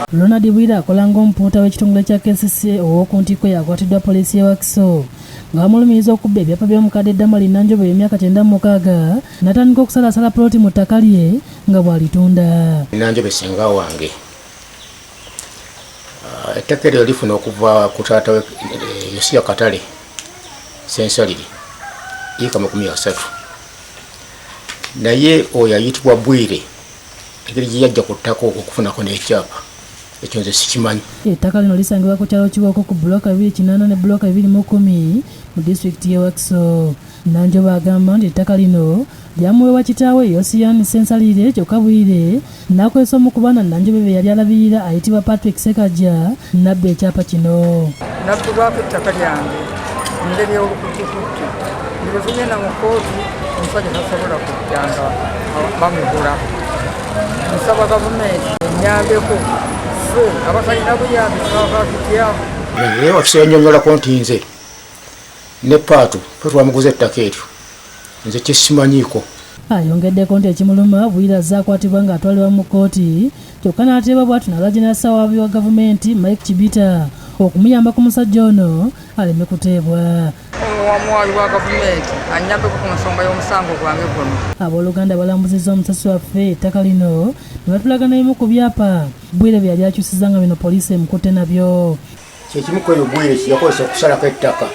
Ronald Bwira akola ng'omupuuta w'ekitongole kya KCCA ow'okuntiko yakwatiddwa poliisi y'e Wakiso nga bamulumiriza okubba ebyapa by'omukadde Damali Nanjobe w'emyaka 96 n'atandika okusalasala puloti mu ttaka lye nga bw'alitunda. Nanjobe singa wange ettaka eryo lifuna okuva ku taata we Yosia Katale sensaliri yiika 30 naye oyo ayitibwa Bwire engeri gye yajja ku ttaka okufunako n'ekyapa ekyo nze sikimanyi. Ettaka lino lisangibwa ku kyalo Kiwoko ku bbulooka 28 ne bbulooka 210 mu disitulikiti y'e Wakiso. Nanjobe agamba nti ettaka lino lyamuweebwa kitaawe Yosian Sensalire kyokka Bwire n'akozesa omu ku baana Nanjobe be yali alabirira ayitibwa Patrick Sekajja n'abba ekyapa kino. Nabbibwako ettaka lyange ngeri y'olukutikuti bwe tugenda mu kooti omusajja tasobola kujjanga bamugula. Nsaba gavumenti ennyambeko abatalina buyambi tubakatutya. Naye Wakiso yannyonnyolako nti nze ne Paatu twamuguza ettaka eryo nze kyesimanyiiko. Ayongeddeko nti ekimuluma Bwire azze akwatibwa ng'atwalibwa mu kkooti kyokka n'ateebwa bw'atyo n'alagirira ssaawa wa gavumenti Mike Chibita okumuyamba ku musajja ono aleme kuteebwa. Omuwaabi wa gavumenti annyambeko ku nsonga y'omusango gwange guno. Abooluganda balambuzizza omusasi waffe ettaka lino ne batulaga n'ebimu ku byapa Bwire bye yali akyusiza nga bino poliisi emukutte nabyo. Kyekimu ku ebyo Bwire yakozesa okusalako ettaka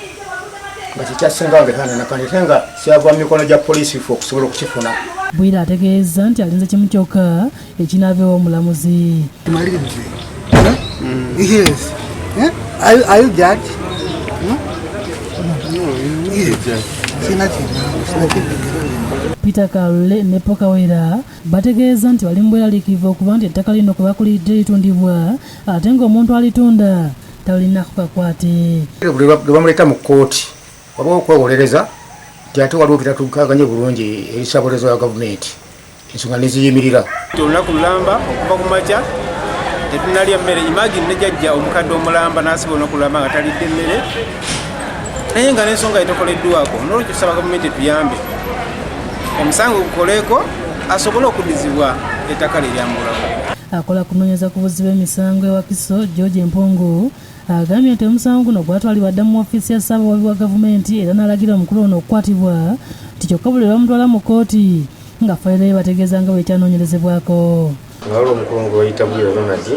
nga kyekyasinga ngehananakandi ate nga kyava mu mikono gya poliisi ife okusobola okukifuna. Bwire ategeeza nti alinze kimu kyokka ekinaabeewo omulamuzi. Yes. Are you judge? Peter Kalule ne Pokawera bategeeza nti bali mu bweraliikirivu okuba nti ettaka lino kwe bakulidde litundibwa ate ng'omuntu alitunda talinako kakwate. Bwe bamuleeta mu kkooti waba okwewolereza nti ate waliwo bitatukaganye bulungi erisabolezo ya gavumenti ensonga neziyimirira. Olunaku lulamba okuva ku makya tetunalya mmere. Imagine ne jjajja omukadde omulamba n'asiba olunakulamba nga talidde mmere naye nga n'ensonga etokoleddwako. N'olwekyo tusaba gavumenti etuyambe omusango gukoleko asobole okuddizibwa ettaka lye lyamulako. Akola kunoonyeza ku buzzi bw'emisango e Wakiso George Mpungu agambye nti omusango guno gwatwalibwa dda mu ofiisi ya ssaabawabi wa gavumenti era n'alagira omukulu ono okukwatibwa nti kyokka buli bamutwala mu kkooti nga fayiro ye bategeeza nga bwekyanoonyerezebwako. Waliwo omukulu gwe bayita Bwire Ronald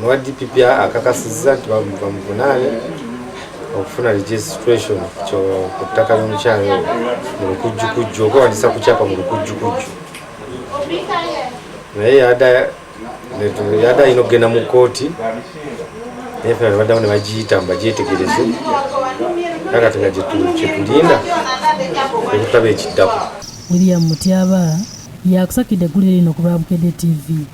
n'owa DPP akakasizza nti bamuvunaane okufuna registration ku ttaka ly'omukyalo mu lukujjukujju okwewandisa ku kyapa mu lukujjukujju naye yada alina okugenda mu kkooti naye fena nebaddamu ne bagiyita mbagyetegereze aga tenga kyetulinda ekutaba ekiddako. William Mutyaba yakusakidde eggulire lino ku Bwabukedde TV.